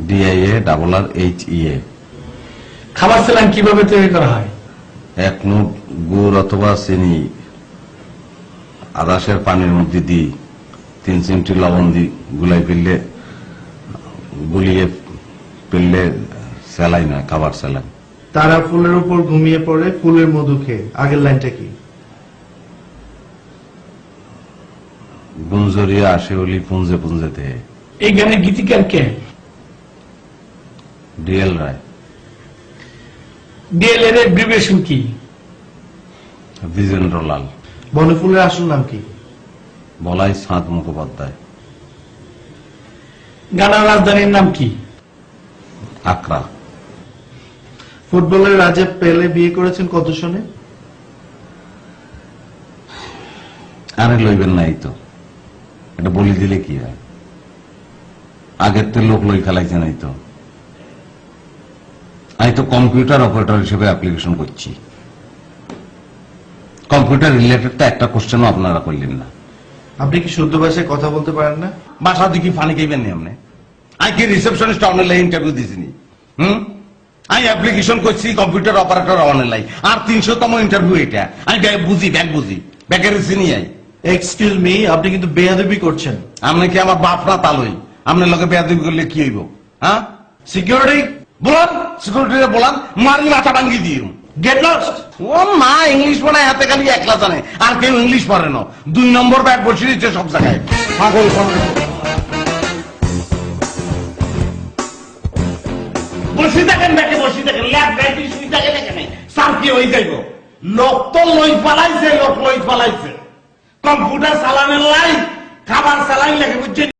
DIA খাবার saline কিভাবে তৈরি করা হয়? 1 মুঠ গুড় অথবা চিনি আদাসের পানির মধ্যে দিই 3 চিমটি লবণ দিই গুলিয়ে ফেললে স্যালাইন হয়, খাবার স্যালাইন। তারা ফুলের উপর ঘুমিয়ে পড়ে ফুলের মধু খেয়ে, আগের লাইনটা কি? গুঞ্জরিয়া আসে ওলি পুঞ্জে পুঞ্জেতে। এই গানের গীতিকার কে? DL রায়। DL এর ব্রিভিয়েশন কি? দ্বিজেন্দ্র লাল। বনফুলের আসল নাম কি? বলাই চাঁদ মুখোপাধ্যায়। গানার রাজধানীর নাম কি? আকরা। ফুটবলের রাজা পেলে বিয়ে করেছেন কত সনে? আরে লইবেন নাই তো, এটা বলি দিলে কি হয়? আগের তো লোক লই খেলাইছে নাই তো। আমি তো কম্পিউটার অপারেটর হিসেবে অ্যাপ্লিকেশন করছি। কম্পিউটার রিলেটেড তো একটা কোশ্চেনও আপনারা করলেন না। আপনি কি শুদ্ধ ভাষায় কথা বলতে পারেন না? বাসা দেখি ফানি খাইবেন নি আপনি? আমি কি রিসেপশনিস্ট অনলাইন ইন্টারভিউ দিছিনি? আমি অ্যাপ্লিকেশন করছি কম্পিউটার অপারেটর অনলাইন, আর 300তম ইন্টারভিউ এটা। আমি ব্যাগ বুঝি ব্যাগের চিনি আই। এক্সকিউজ মি, আপনি কিন্তু বেয়াদবি করছেন। আপনি কি আমার বাপ না তালই? আপনার লোকে বেয়াদবি করলে কি হইব? হ্যাঁ, সিকিউরিটি বলান, সিকিউরিটি বলান, মারি মাথা ভাঙ্গি দিই। Get lost. ও মা, ইংলিশ পড়ে হাতে খালি একলা জানে, আর কেউ ইংলিশ পড়ে না। 2 নম্বর ব্যাগ বসিয়ে দিচ্ছে সব জায়গায়। পাগল বসি থাকেন ব্যাগে, বসি থাকেন, ল্যাব ব্যাগে শুই থাকেন এখানে। স্যার কি হয়ে যাইব? লোক তো লই পালাইছে, কম্পিউটার চালানের লাই খাবার চালাই লাগে বুঝছেন।